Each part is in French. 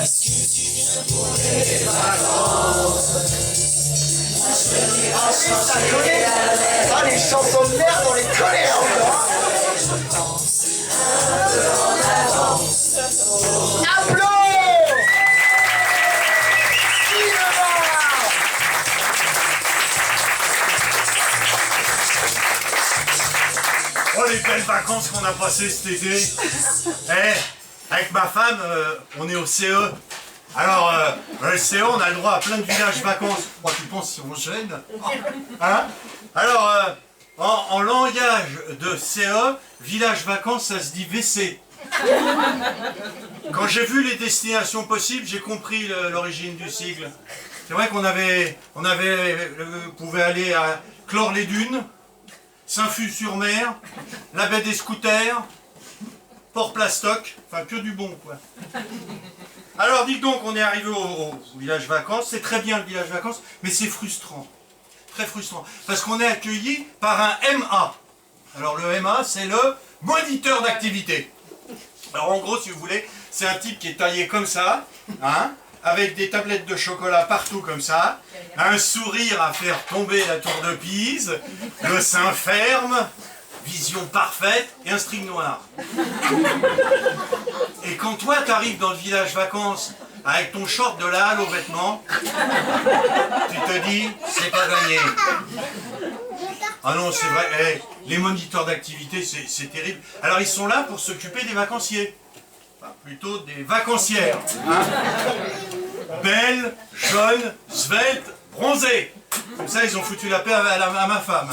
Est-ce que tu viens pour les vacances? Je me dis, oh, ça connaît. Ah, les chansons de merde, on les connaît encore. Je pense un peu en avance. Applaudissements. Oh, les belles vacances qu'on a passées cet été. Avec ma femme, on est au CE. Alors, le CE, on a le droit à plein de villages vacances. Oh, tu penses si on gêne? Hein? Alors, en langage de CE, village vacances, ça se dit WC. Quand j'ai vu les destinations possibles, j'ai compris l'origine du sigle. C'est vrai qu'on pouvait aller à Clore-les-Dunes, Saint-Fus-sur-Mer, la baie des Scooters, Port-Plastoc, enfin que du bon quoi. Alors dites donc, on est arrivé au village vacances, c'est très bien le village vacances, mais c'est frustrant, très frustrant, parce qu'on est accueilli par un MA. Alors le MA, c'est le moniteur d'activité. Alors en gros, si vous voulez, c'est un type qui est taillé comme ça, hein, avec des tablettes de chocolat partout comme ça, un sourire à faire tomber la tour de Pise, le sein ferme, vision parfaite et un string noir. Et quand toi t'arrives dans le village vacances avec ton short de la halle aux vêtements, tu te dis, c'est pas gagné. Ah non, c'est vrai, les moniteurs d'activité, c'est terrible. Alors ils sont là pour s'occuper des vacanciers. Enfin, plutôt des vacancières. Hein, belles, jeunes, sveltes, bronzées. Comme ça, ils ont foutu la paix à ma femme.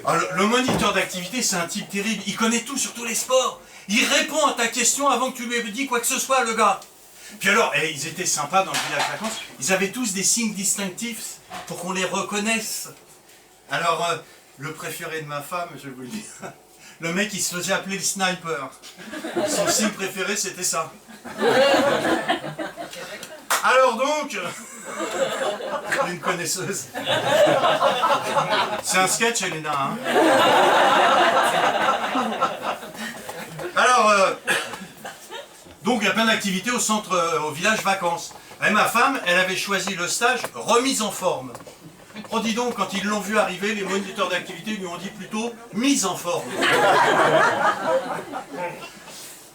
Alors, le moniteur d'activité, c'est un type terrible. Il connaît tout sur tous les sports. Il répond à ta question avant que tu lui aies dit quoi que ce soit, le gars. Puis alors, ils étaient sympas dans le village vacances. Ils avaient tous des signes distinctifs pour qu'on les reconnaisse. Alors, le préféré de ma femme, je vais vous le dire, le mec, il se faisait appeler le sniper. Son signe préféré, c'était ça. Alors donc, une connaisseuse. C'est un sketch, Elena. Hein, alors, donc il y a plein d'activités au centre, au village vacances. Et ma femme, elle avait choisi le stage remise en forme. Oh dis donc, quand ils l'ont vu arriver, les moniteurs d'activité lui ont dit plutôt mise en forme.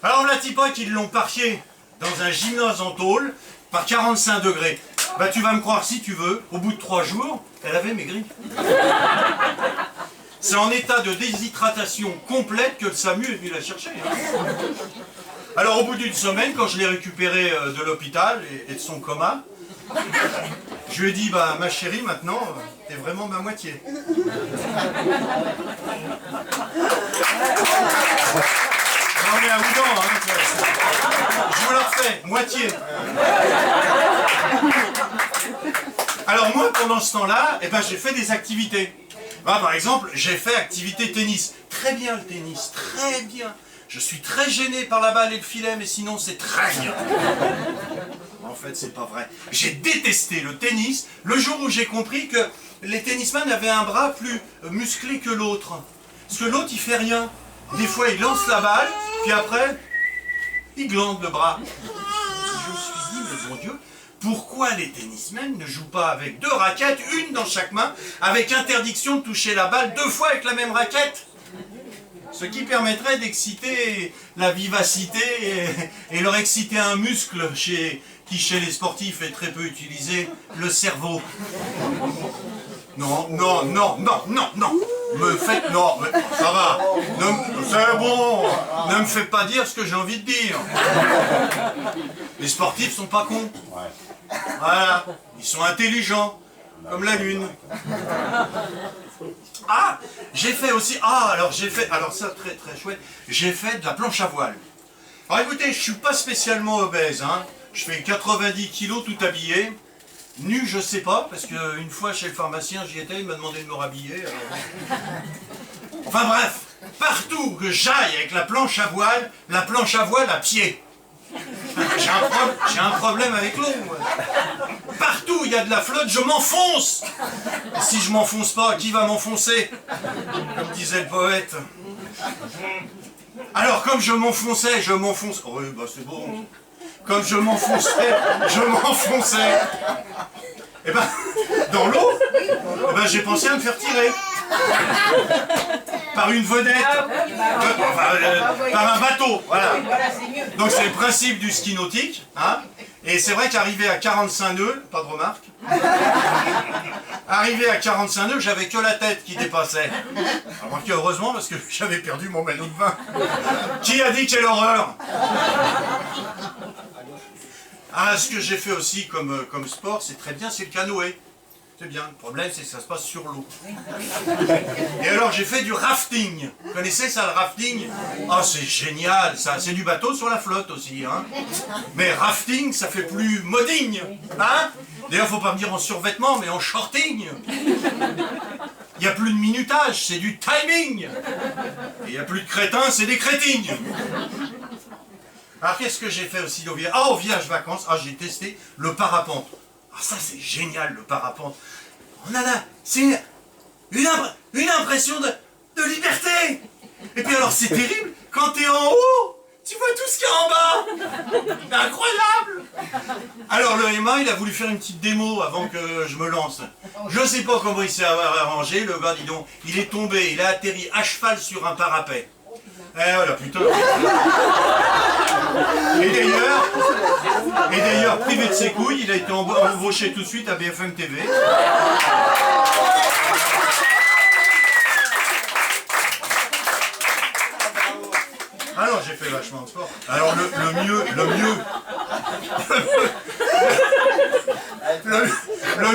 Alors la tipa qu'ils l'ont parqué dans un gymnase en tôle par 45 degrés. Bah tu vas me croire si tu veux, au bout de 3 jours, elle avait maigri. C'est en état de déshydratation complète que le SAMU est venu la chercher. Hein. Alors au bout d'une semaine, quand je l'ai récupérée de l'hôpital et de son coma, je lui ai dit, bah ma chérie, maintenant, t'es vraiment ma moitié. Non mais à Oudan, hein, je vous la refais, moitié. Alors moi, pendant ce temps-là, j'ai fait des activités. Bah, par exemple, j'ai fait activité tennis. Très bien le tennis, très bien. Je suis très gêné par la balle et le filet, mais sinon c'est très bien. En fait, c'est pas vrai. J'ai détesté le tennis le jour où j'ai compris que les tennisman avaient un bras plus musclé que l'autre. Parce que l'autre, il fait rien. Des fois, il lance la balle, puis après, il glande le bras. Je me suis dit, mais mon Dieu, pourquoi les tennismen ne jouent pas avec 2 raquettes, une dans chaque main, avec interdiction de toucher la balle 2 fois avec la même raquette? Ce qui permettrait d'exciter la vivacité et leur exciter un muscle qui chez les sportifs est très peu utilisé, le cerveau. Non, non, non, non, non, non. Me faites... Non, ça va. C'est bon. Ne me faites pas dire ce que j'ai envie de dire. Les sportifs sont pas cons. Voilà. Ils sont intelligents. Comme la lune. Ah, j'ai fait aussi... alors ça, très très chouette. J'ai fait de la planche à voile. Alors écoutez, je suis pas spécialement obèse, hein. Je fais 90 kilos tout habillé. Nu, je sais pas, parce qu'une fois chez le pharmacien, j'y étais, il m'a demandé de me rhabiller. Alors... Enfin bref, partout que j'aille avec la planche à voile à pied. J'ai un problème avec l'eau. Partout où il y a de la flotte, je m'enfonce. Et si je m'enfonce pas, qui va m'enfoncer? Comme disait le poète. Alors, comme je m'enfonçais, oui, bah c'est bon. Comme je m'enfonçais, et ben, dans l'eau, eh ben, j'ai pensé à me faire tirer. Par une vedette. Par un bateau, voilà. Donc c'est le principe du ski nautique, hein. Et c'est vrai qu'arrivé à 45 nœuds, pas de remarque, arrivé à 45 nœuds, j'avais que la tête qui dépassait. Alors heureusement parce que j'avais perdu mon maillot de bain. Qui a dit quelle horreur? Ah, ce que j'ai fait aussi comme sport, c'est très bien, c'est le canoë. C'est bien, le problème c'est que ça se passe sur l'eau. Et alors j'ai fait du rafting. Vous connaissez ça, le rafting? Ah, c'est génial ça, c'est du bateau sur la flotte aussi, hein. Mais rafting, ça fait plus modding, hein. D'ailleurs, faut pas me dire en survêtement, mais en shorting. Il n'y a plus de minutage, c'est du timing. Et il n'y a plus de crétins, c'est des crétines. Alors qu'est-ce que j'ai fait aussi au village? Ah, au village vacances, ah, j'ai testé le parapente. Ah, ça c'est génial le parapente. On a là, c'est une impression de liberté. Et puis alors c'est terrible, quand t'es en haut, tu vois tout ce qu'il y a en bas. C'est incroyable. Alors le Emma, il a voulu faire une petite démo avant que je me lance. Je sais pas comment il s'est arrangé, le gars, dis donc, il est tombé, il a atterri à cheval sur un parapet. Eh voilà, putain. Et d'ailleurs, privé de ses couilles, il a été embauché tout de suite à BFM TV. Ah non, j'ai fait vachement de sport. Alors le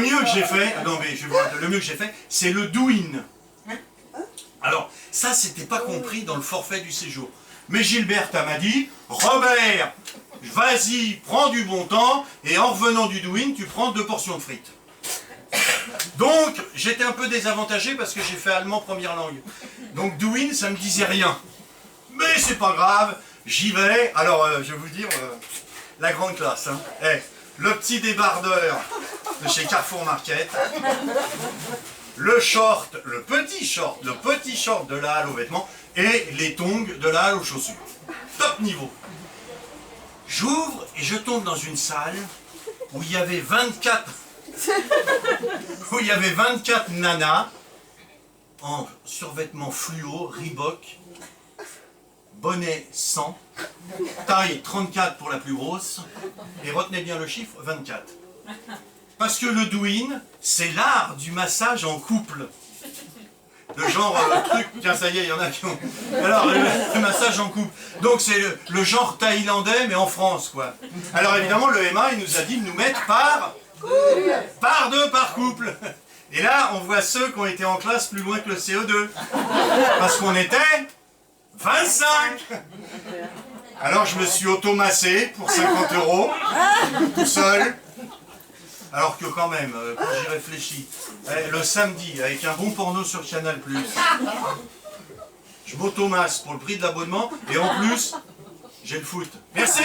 mieux que j'ai fait, non mais je vais le mieux que j'ai fait, c'est le do-in. Alors, ça, c'était pas compris dans le forfait du séjour. Mais Gilberte m'a dit, Robert, vas-y, prends du bon temps, et en revenant du do-in, tu prends 2 portions de frites. Donc, j'étais un peu désavantagé parce que j'ai fait allemand première langue. Donc, do-in, ça me disait rien. Mais c'est pas grave, j'y vais. Alors, je vais vous dire, la grande classe. Hein. Le petit débardeur de chez Carrefour Market. Le petit short de la halle aux vêtements et les tongs de la halle aux chaussures. Top niveau. J'ouvre et je tombe dans une salle où il y avait 24 nanas en survêtement fluo, Reebok, bonnet 100, taille 34 pour la plus grosse, et retenez bien le chiffre, 24. Parce que le do-in, c'est l'art du massage en couple. Le genre truc, tiens ça y est, il y en a qui ont... Alors, le massage en couple. Donc c'est le genre thaïlandais, mais en France, quoi. Alors évidemment, le MA, il nous a dit de nous mettre par 2, par couple. Et là, on voit ceux qui ont été en classe plus loin que le CO2. Parce qu'on était 25. Alors je me suis automassé pour 50 €, tout seul. Alors que quand même, quand j'y réfléchis, le samedi, avec un bon porno sur Canal+, je m'automasse pour le prix de l'abonnement, et en plus, j'ai le foot. Merci.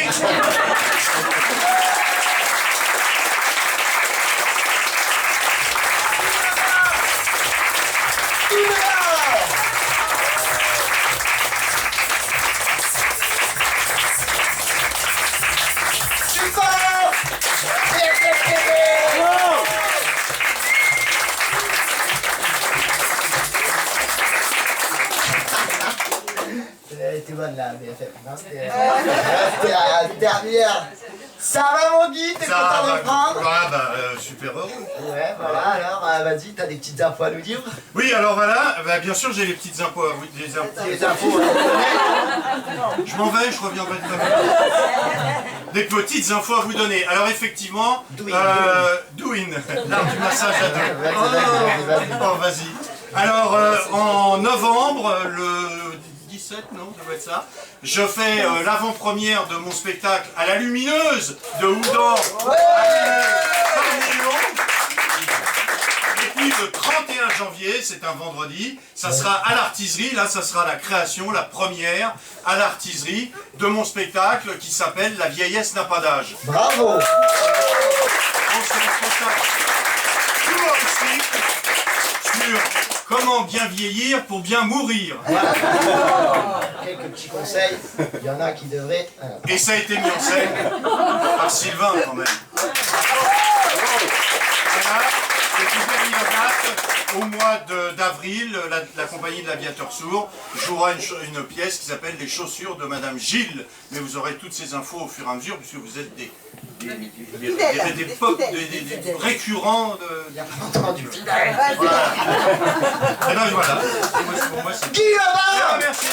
T'es bonne là, BFM. C'était à la dernière. Ça va mon Guy, t'es content de me prendre? Ah bah super heureux. Ouais, voilà, alors vas-y, t'as des petites infos à nous dire? Oui, alors voilà, bah, bien sûr j'ai les petites infos à vous dire. Des infos Je m'en vais, je reviendrai tout à l'heure. Des petites infos à vous donner. Alors effectivement, doing, l'art du massage à deux. Oh, vas-y. Alors en novembre, le 17, non, ça doit être ça. Je fais l'avant-première de mon spectacle à la Lumineuse de Houdan. Et puis le 31 janvier, c'est un vendredi, ça sera à l'Artiserie. Là, ça sera la création, la première à l'Artiserie de mon spectacle qui s'appelle La vieillesse n'a pas d'âge. Bravo. Donc c'est un spectacle humoristique sur comment bien vieillir pour bien mourir. Et quelques petits conseils. Il y en a qui devraient... Et ça a été mis en scène par Sylvain quand même. Voilà, c'est une dernière date. Au mois d'avril, la compagnie de l'Aviateur Sourd jouera une pièce qui s'appelle Les chaussures de Madame Gilles. Mais vous aurez toutes ces infos au fur et à mesure, puisque vous êtes des récurrents de... Il n'y a pas entendu. Voilà. Et ben voilà. Moi, c'est... Guy Laval. Merci.